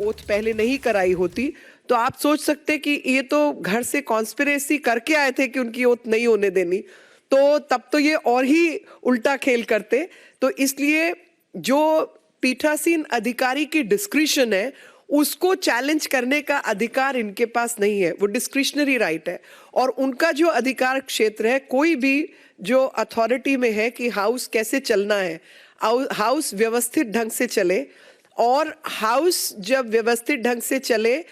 Oath पहले नहीं कराई होती तो आप सोच सकते कि ये तो घर से कॉन्स्पिरेसी करके आए थे कि उनकी ओथ नहीं होने देनी, तो तब तो ये और ही उल्टा खेल करते। तो इसलिए जो पीठासीन अधिकारी की डिस्क्रिशन है उसको चैलेंज करने का अधिकार इनके पास नहीं है, वो डिस्क्रिशनरी राइट है। और उनका जो अधिकार क्षेत्र है, कोई भी जो अथॉरिटी में है कि हाउस कैसे चलना है, हाउस व्यवस्थित ढंग से चले, और हाउस जब व्यवस्थित ढंग से चले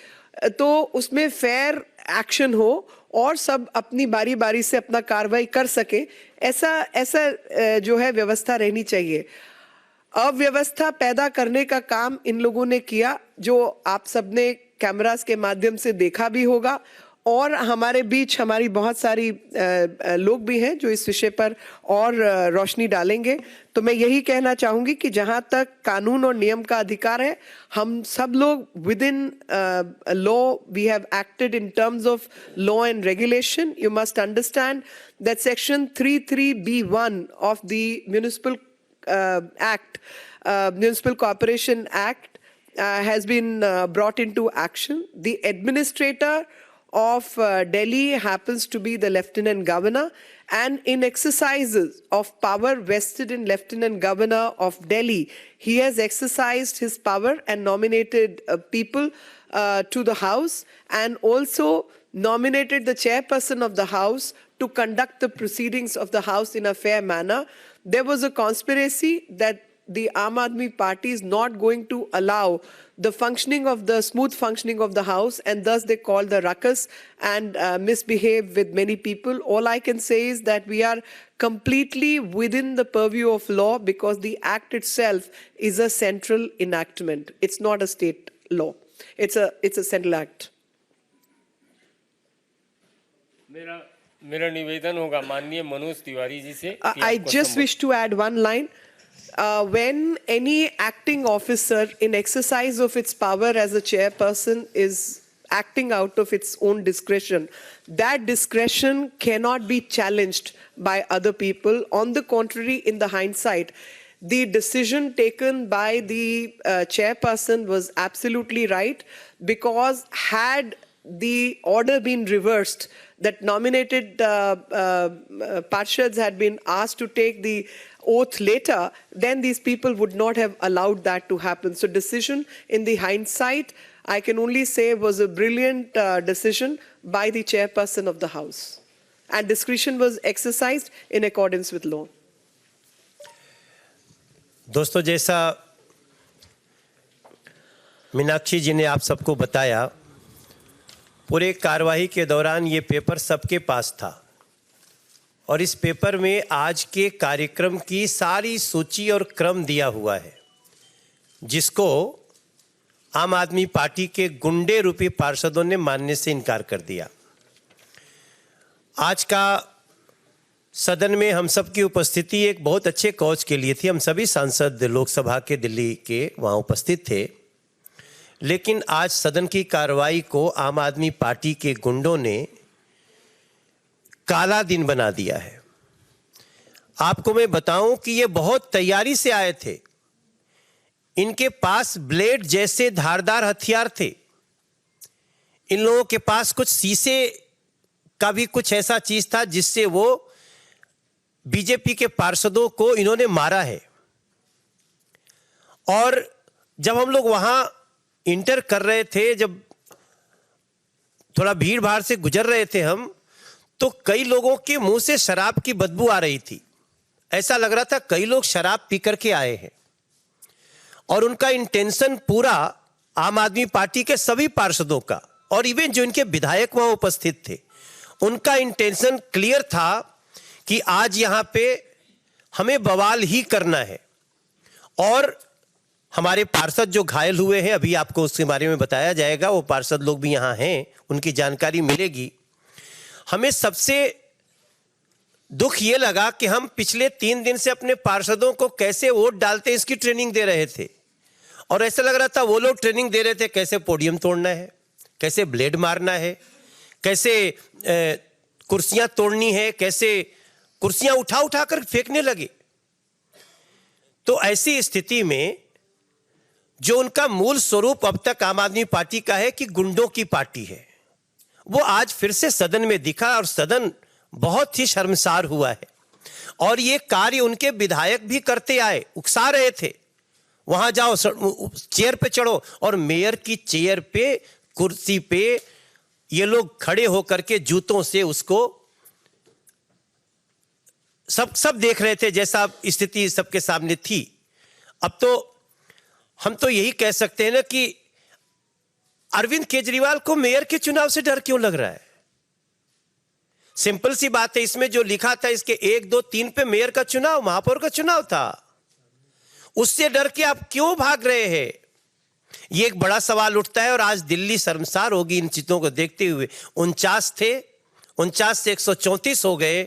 तो उसमें फेयर एक्शन हो और सब अपनी बारी बारी से अपना कार्रवाई कर सके, ऐसा जो है व्यवस्था रहनी चाहिए। अव्यवस्था पैदा करने का काम इन लोगों ने किया, जो आप सबने कैमरास के माध्यम से देखा भी होगा, और हमारे बीच हमारी बहुत सारी लोग भी हैं जो इस विषय पर और रोशनी डालेंगे। तो मैं यही कहना चाहूंगी कि जहां तक कानून और नियम का अधिकार है, हम सब लोग within law we have acted in terms of law and regulation. You must understand that section 33B1 of the municipal Act, Municipal Corporation Act has been brought into action. The administrator of Delhi happens to be the Lieutenant Governor, and in exercises of power vested in Lieutenant Governor of Delhi, he has exercised his power and nominated people to the House, and also nominated the chairperson of the House to conduct the proceedings of the House in a fair manner. There was a conspiracy that the Aam Aadmi Party is not going to allow the smooth functioning of the House, and thus they called the ruckus and misbehave with many people. All I can say is that we are completely within the purview of law, because the act itself is a central enactment. It's not a state law. It's a central act. मेरा निवेदन होगा माननीय मनोज तिवारी जी से। I just wish to add one line. When any acting officer in exercise of its power as a chairperson is acting out of its own discretion, that discretion cannot be challenged by other people. On the contrary, in the hindsight, the decision taken by the chairperson was absolutely right, because had the order been reversed, that nominated Parshads had been asked to take the oath later, then these people would not have allowed that to happen. So decision in the hindsight, I can only say, was a brilliant decision by the chairperson of the House. And discretion was exercised in accordance with law. दोस्तों, जैसा मीनाक्षी जी ने आप सबको बताया, पूरे कार्यवाही के दौरान ये पेपर सबके पास था, और इस पेपर में आज के कार्यक्रम की सारी सूची और क्रम दिया हुआ है, जिसको आम आदमी पार्टी के गुंडे रूपी पार्षदों ने मानने से इनकार कर दिया। आज का सदन में हम सब की उपस्थिति एक बहुत अच्छे कॉज के लिए थी। हम सभी सांसद लोकसभा के दिल्ली के वहाँ उपस्थित थे, लेकिन आज सदन की कार्रवाई को आम आदमी पार्टी के गुंडों ने काला दिन बना दिया है। आपको मैं बताऊं कि ये बहुत तैयारी से आए थे। इनके पास ब्लेड जैसे धारदार हथियार थे। इन लोगों के पास कुछ शीशे का भी कुछ ऐसा चीज था जिससे वो बीजेपी के पार्षदों को इन्होंने मारा है। और जब हम लोग वहां इंटर कर रहे थे, जब थोड़ा भीड़ भाड़ से गुजर रहे थे हम, तो कई लोगों के मुंह से शराब की बदबू आ रही थी। ऐसा लग रहा था कई लोग शराब पी करके आए हैं, और उनका इंटेंशन पूरा आम आदमी पार्टी के सभी पार्षदों का, और इवन जो इनके विधायक वहां उपस्थित थे, उनका इंटेंशन क्लियर था कि आज यहां पे हमें बवाल ही करना है। और हमारे पार्षद जो घायल हुए हैं, अभी आपको उसके बारे में बताया जाएगा, वो पार्षद लोग भी यहां हैं, उनकी जानकारी मिलेगी। हमें सबसे दुख ये लगा कि हम पिछले 3 दिन से अपने पार्षदों को कैसे वोट डालते हैं इसकी ट्रेनिंग दे रहे थे, और ऐसा लग रहा था वो लोग ट्रेनिंग दे रहे थे कैसे पोडियम तोड़ना है, कैसे ब्लेड मारना है, कैसे कुर्सियां तोड़नी है, कैसे कुर्सियां उठा उठा कर फेंकने लगे। तो ऐसी स्थिति में जो उनका मूल स्वरूप अब तक आम आदमी पार्टी का है कि गुंडों की पार्टी है, वो आज फिर से सदन में दिखा और सदन बहुत ही शर्मसार हुआ है। और ये कार्य उनके विधायक भी करते आए, उकसा रहे थे वहां जाओ, चेयर पे चढ़ो, और मेयर की चेयर पे, कुर्सी पे ये लोग खड़े होकर के जूतों से उसको सब देख रहे थे, जैसा स्थिति सबके सामने थी। अब तो हम तो यही कह सकते हैं ना कि अरविंद केजरीवाल को मेयर के चुनाव से डर क्यों लग रहा है? सिंपल सी बात है, इसमें जो लिखा था इसके 1, 2, 3 पे मेयर का चुनाव, महापौर का चुनाव था, उससे डर के आप क्यों भाग रहे हैं? ये एक बड़ा सवाल उठता है। और आज दिल्ली शर्मसार होगी इन चीजों को देखते हुए। 49 थे, 49 से 134 हो गए।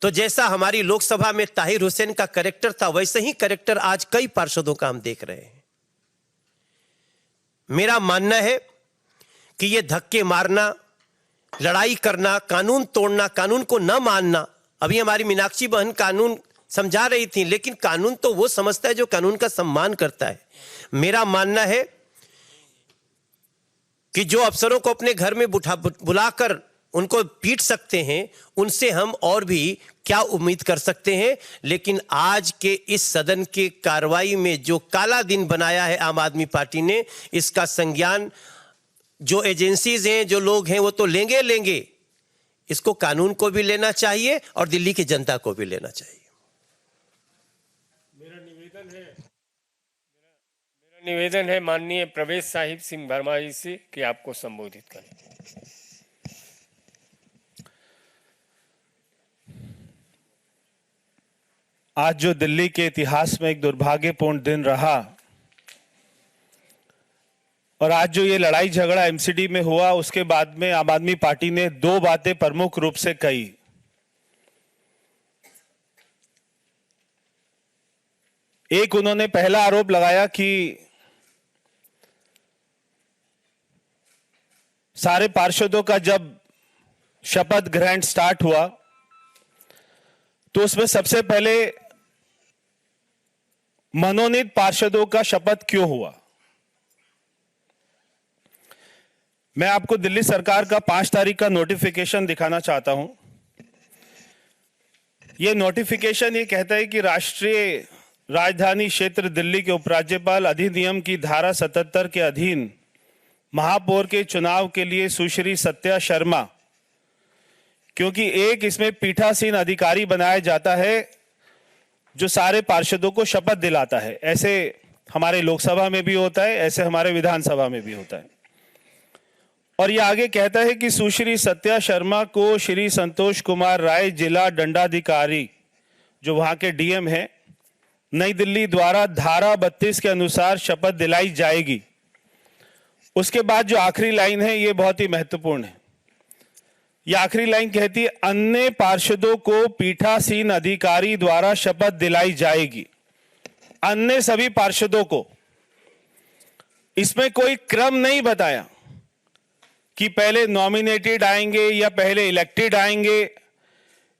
तो जैसा हमारी लोकसभा में ताहिर हुसैन का कैरेक्टर था, वैसे ही कैरेक्टर आज कई पार्षदों का हम देख रहे हैं। मेरा मानना है कि ये धक्के मारना, लड़ाई करना, कानून तोड़ना, कानून को न मानना, अभी हमारी मीनाक्षी बहन कानून समझा रही थी, लेकिन कानून तो वो समझता है जो कानून का सम्मान करता है। मेरा मानना है कि जो अफसरों को अपने घर में बुलाकर उनको पीट सकते हैं, उनसे हम और भी क्या उम्मीद कर सकते हैं। लेकिन आज के इस सदन के कार्रवाई में जो काला दिन बनाया है आम आदमी पार्टी ने, इसका संज्ञान जो एजेंसीज हैं, जो लोग हैं, वो तो लेंगे। इसको कानून को भी लेना चाहिए और दिल्ली की जनता को भी लेना चाहिए। मेरा निवेदन है माननीय प्रवेश साहिब सिंह वर्मा जी से कि आपको संबोधित करें। आज जो दिल्ली के इतिहास में एक दुर्भाग्यपूर्ण दिन रहा, और आज जो ये लड़ाई झगड़ा एमसीडी में हुआ, उसके बाद में आम आदमी पार्टी ने 2 बातें प्रमुख रूप से कही। एक, उन्होंने पहला आरोप लगाया कि सारे पार्षदों का जब शपथ ग्रहण स्टार्ट हुआ तो उसमें सबसे पहले मनोनीत पार्षदों का शपथ क्यों हुआ। मैं आपको दिल्ली सरकार का 5 तारीख का नोटिफिकेशन दिखाना चाहता हूं। यह नोटिफिकेशन ये कहता है कि राष्ट्रीय राजधानी क्षेत्र दिल्ली के उपराज्यपाल अधिनियम की धारा 77 के अधीन महापौर के चुनाव के लिए सुश्री सत्या शर्मा, क्योंकि एक इसमें पीठासीन अधिकारी बनाया जाता है जो सारे पार्षदों को शपथ दिलाता है। ऐसे हमारे लोकसभा में भी होता है, ऐसे हमारे विधानसभा में भी होता है। और ये आगे कहता है कि सुश्री सत्या शर्मा को श्री संतोष कुमार राय, जिला दंडाधिकारी, जो वहां के डीएम है, नई दिल्ली द्वारा धारा 32 के अनुसार शपथ दिलाई जाएगी। उसके बाद जो आखिरी लाइन है ये बहुत ही महत्वपूर्ण है। यह आखिरी लाइन कहती है, अन्य पार्षदों को पीठासीन अधिकारी द्वारा शपथ दिलाई जाएगी। अन्य सभी पार्षदों को, इसमें कोई क्रम नहीं बताया कि पहले नॉमिनेटेड आएंगे या पहले इलेक्टेड आएंगे।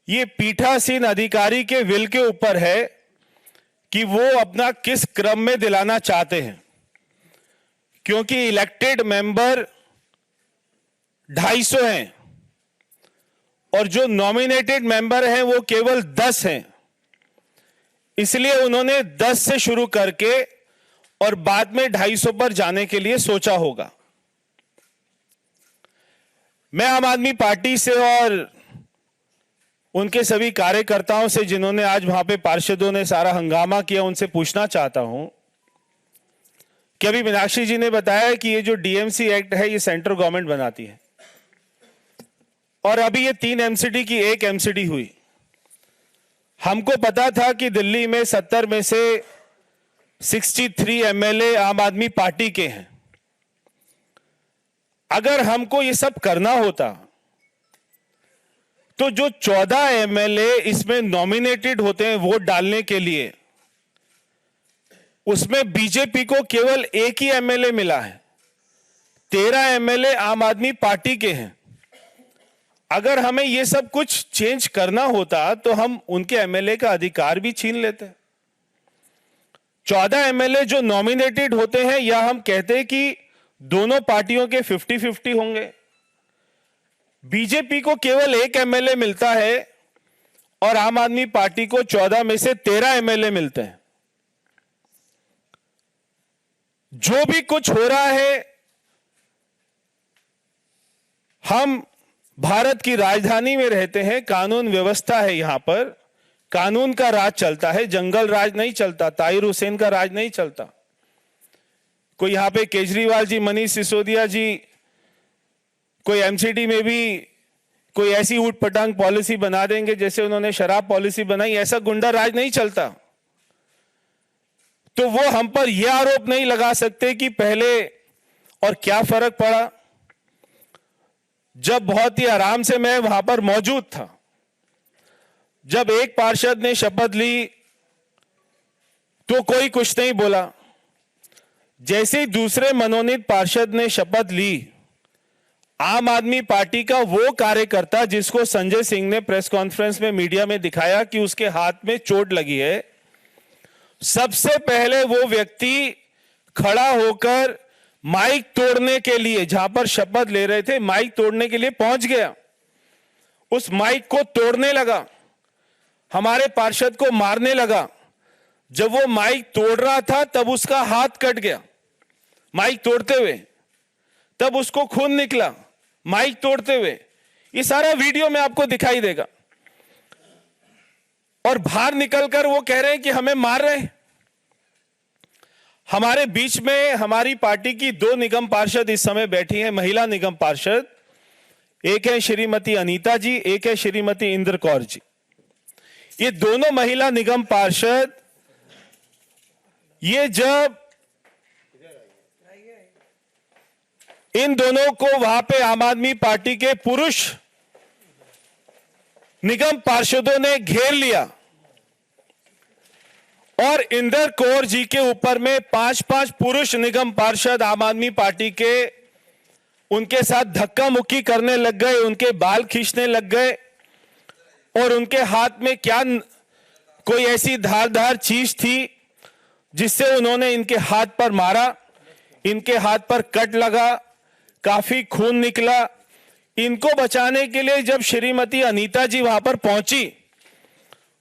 ये पीठासीन अधिकारी के विल के ऊपर है कि वो अपना किस क्रम में दिलाना चाहते हैं, क्योंकि इलेक्टेड मेंबर 250 हैं और जो नॉमिनेटेड मेंबर हैं वो केवल 10 हैं। इसलिए उन्होंने 10 से शुरू करके और बाद में 250 पर जाने के लिए सोचा होगा। मैं आम आदमी पार्टी से और उनके सभी कार्यकर्ताओं से, जिन्होंने आज वहां पे पार्षदों ने सारा हंगामा किया, उनसे पूछना चाहता हूं कि अभी मीनाक्षी जी ने बताया कि ये जो डीएमसी एक्ट है ये सेंट्रल गवर्नमेंट बनाती है, और अभी ये 3 एमसीडी की 1 एमसीडी हुई। हमको पता था कि दिल्ली में 70 में से 63 एमएलए आम आदमी पार्टी के हैं। अगर हमको ये सब करना होता तो जो 14 एमएलए इसमें नॉमिनेटेड होते हैं वोट डालने के लिए, उसमें बीजेपी को केवल 1 ही एमएलए मिला है। 13 एमएलए आम आदमी पार्टी के हैं। अगर हमें ये सब कुछ चेंज करना होता तो हम उनके एमएलए का अधिकार भी छीन लेते। 14 एमएलए जो नॉमिनेटेड होते हैं, या हम कहते हैं कि दोनों पार्टियों के 50-50 होंगे। बीजेपी को केवल 1 एमएलए मिलता है और आम आदमी पार्टी को 14 में से 13 एमएलए मिलते हैं। जो भी कुछ हो रहा है, हम भारत की राजधानी में रहते हैं, कानून व्यवस्था है, यहां पर कानून का राज चलता है, जंगल राज नहीं चलता, ताहिर हुसैन का राज नहीं चलता। कोई यहां पे केजरीवाल जी, मनीष सिसोदिया जी, कोई एमसीडी में भी कोई ऐसी ऊट पटांग पॉलिसी बना देंगे जैसे उन्होंने शराब पॉलिसी बनाई, ऐसा गुंडा राज नहीं चलता। तो वो हम पर यह आरोप नहीं लगा सकते कि पहले और क्या फर्क पड़ा। जब बहुत ही आराम से मैं वहां पर मौजूद था, जब एक पार्षद ने शपथ ली तो कोई कुछ नहीं बोला। जैसे ही दूसरे मनोनीत पार्षद ने शपथ ली, आम आदमी पार्टी का वो कार्यकर्ता जिसको संजय सिंह ने प्रेस कॉन्फ्रेंस में मीडिया में दिखाया कि उसके हाथ में चोट लगी है, सबसे पहले वो व्यक्ति खड़ा होकर माइक तोड़ने के लिए, जहां पर शपथ ले रहे थे, माइक तोड़ने के लिए पहुंच गया। उस माइक को तोड़ने लगा, हमारे पार्षद को मारने लगा। जब वो माइक तोड़ रहा था तब उसका हाथ कट गया माइक तोड़ते हुए, तब उसको खून निकला माइक तोड़ते हुए। ये सारा वीडियो में आपको दिखाई देगा। और बाहर निकलकर वो कह रहे हैं कि हमें मार रहे हैं। हमारे बीच में हमारी पार्टी की 2 निगम पार्षद इस समय बैठी हैं, महिला निगम पार्षद। एक है श्रीमती अनीता जी, एक है श्रीमती इंद्र कौर जी। ये दोनों महिला निगम पार्षद, ये जब इन दोनों को वहां पे आम आदमी पार्टी के पुरुष निगम पार्षदों ने घेर लिया और इंदर कौर जी के ऊपर में 5-5 पुरुष निगम पार्षद आम आदमी पार्टी के उनके साथ धक्का मुक्की करने लग गए, उनके बाल खींचने लग गए और उनके हाथ में क्या कोई ऐसी धारदार चीज थी जिससे उन्होंने इनके हाथ पर मारा। इनके हाथ पर कट लगा, काफी खून निकला। इनको बचाने के लिए जब श्रीमती अनीता जी वहां पर पहुंची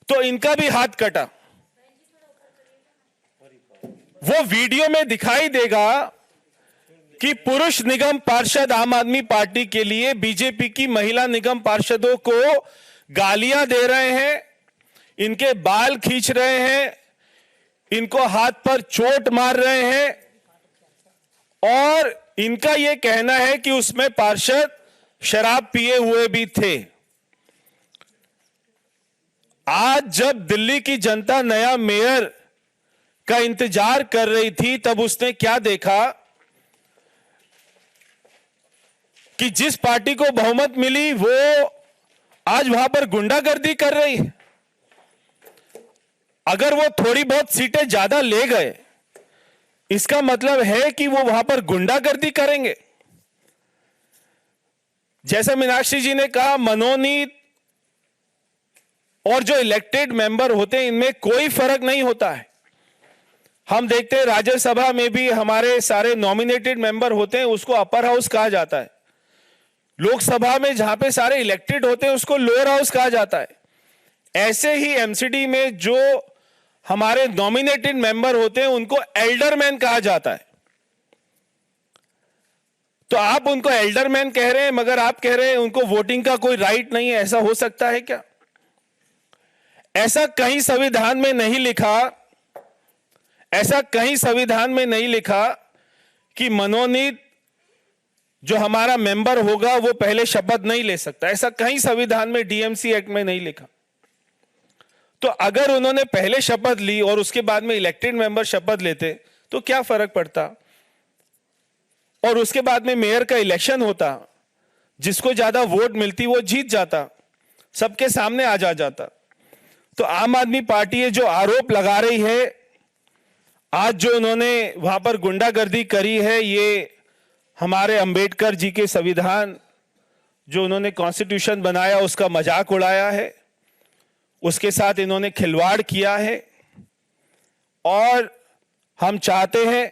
तो इनका भी हाथ कटा। वो वीडियो में दिखाई देगा कि पुरुष निगम पार्षद आम आदमी पार्टी के लिए बीजेपी की महिला निगम पार्षदों को गालियां दे रहे हैं, इनके बाल खींच रहे हैं, इनको हाथ पर चोट मार रहे हैं और इनका यह कहना है कि उसमें पार्षद शराब पिए हुए भी थे। आज जब दिल्ली की जनता नया मेयर का इंतजार कर रही थी, तब उसने क्या देखा कि जिस पार्टी को बहुमत मिली वो आज वहां पर गुंडागर्दी कर रही है। अगर वो थोड़ी बहुत सीटें ज्यादा ले गए, इसका मतलब है कि वो वहां पर गुंडागर्दी करेंगे। जैसा मीनाक्षी जी ने कहा, मनोनीत और जो इलेक्टेड मेंबर होते हैं इनमें कोई फर्क नहीं होता है। हम देखते हैं राज्यसभा में भी हमारे सारे नॉमिनेटेड मेंबर होते हैं, उसको अपर हाउस कहा जाता है। लोकसभा में जहां पे सारे इलेक्टेड होते हैं उसको लोअर हाउस कहा जाता है। ऐसे ही एमसीडी में जो हमारे नॉमिनेटेड मेंबर होते हैं उनको एल्डरमैन कहा जाता है। तो आप उनको एल्डरमैन कह रहे हैं मगर आप कह रहे हैं उनको वोटिंग का कोई राइट नहीं है। ऐसा हो सकता है क्या? ऐसा कहीं संविधान में नहीं लिखा, ऐसा कहीं संविधान में नहीं लिखा कि मनोनीत जो हमारा मेंबर होगा वो पहले शपथ नहीं ले सकता। ऐसा कहीं संविधान में डीएमसी एक्ट में नहीं लिखा। तो अगर उन्होंने पहले शपथ ली और उसके बाद में इलेक्टेड मेंबर शपथ लेते तो क्या फर्क पड़ता? और उसके बाद में मेयर का इलेक्शन होता, जिसको ज्यादा वोट मिलती वो जीत जाता, सबके सामने आ जाता। तो आम आदमी पार्टी ये जो आरोप लगा रही है, आज जो उन्होंने वहां पर गुंडागर्दी करी है, ये हमारे अंबेडकर जी के संविधान जो उन्होंने कॉन्स्टिट्यूशन बनाया उसका मजाक उड़ाया है, उसके साथ इन्होंने खिलवाड़ किया है। और हम चाहते हैं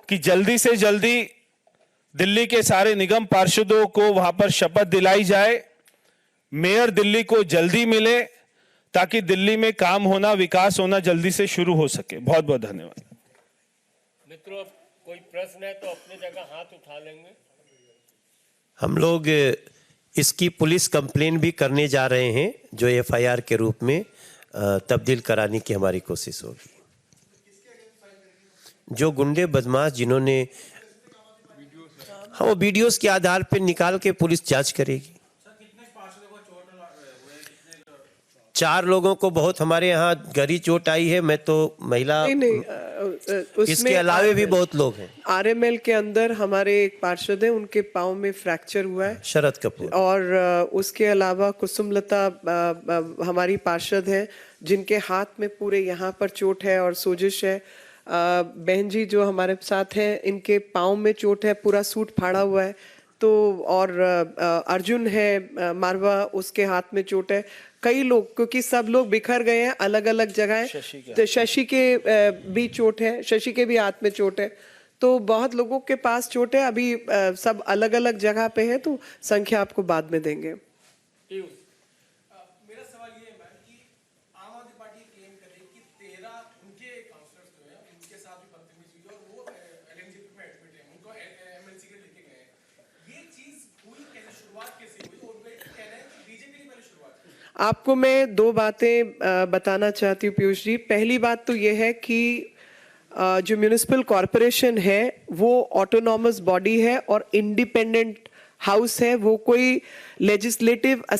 कि जल्दी से जल्दी दिल्ली के सारे निगम पार्षदों को वहां पर शपथ दिलाई जाए, मेयर दिल्ली को जल्दी मिले, ताकि दिल्ली में काम होना, विकास होना जल्दी से शुरू हो सके। बहुत बहुत धन्यवाद। मित्रों, अब कोई प्रश्न है तो अपनी जगह हाथ उठा लेंगे। हम लोग इसकी पुलिस कंप्लेन भी करने जा रहे हैं, जो एफआईआर के रूप में तब्दील कराने की हमारी कोशिश होगी। जो गुंडे बदमाश जिन्होंने, हाँ, वो वीडियोस के आधार पर निकाल के पुलिस जांच करेगी। 4 लोगों को बहुत हमारे यहाँ गहरी चोट आई है। मैं तो महिला, इसके अलावे भी बहुत लोग हैं। आरएमएल के अंदर हमारे एक पार्षद हैं, उनके पांव में फ्रैक्चर हुआ है, शरद कपूर, और उसके अलावा कुसुमलता हमारी पार्षद हैं, जिनके हाथ में पूरे यहाँ पर चोट है और सोजिश है। बहन जी जो हमारे साथ हैं, इनके पाँव में चोट है, पूरा सूट फाड़ा हुआ है। तो और अर्जुन है मारवा, उसके हाथ में चोट है। कई लोग, क्योंकि सब लोग बिखर गए हैं अलग अलग जगह, तो शशि के भी चोट है, शशि के भी हाथ में चोट है। तो बहुत लोगों के पास चोट है, अभी सब अलग अलग जगह पे है, तो संख्या आपको बाद में देंगे। मेरा सवाल ये है मैम कि आम आदमी पार्टी क्लेम कर रही है कि 13 उनके काउंसलर्स जो है उनके साथ भी बदतमीजी हुई और वो एलएनजी में एडमिट है, उनको एमएलसी के लेके गए हैं। ये चीज हुई कैसे, शुरुआत कैसे हुई? और उनका कहना है कि बीजेपी ने पहले शुरुआत की। आपको मैं 2 बातें बताना चाहती हूँ पीयूष जी। पहली बात तो ये है कि जो म्यूनिसिपल कॉरपोरेशन है वो ऑटोनॉमस बॉडी है और इंडिपेंडेंट हाउस है, वो कोई लेजिस्लेटिव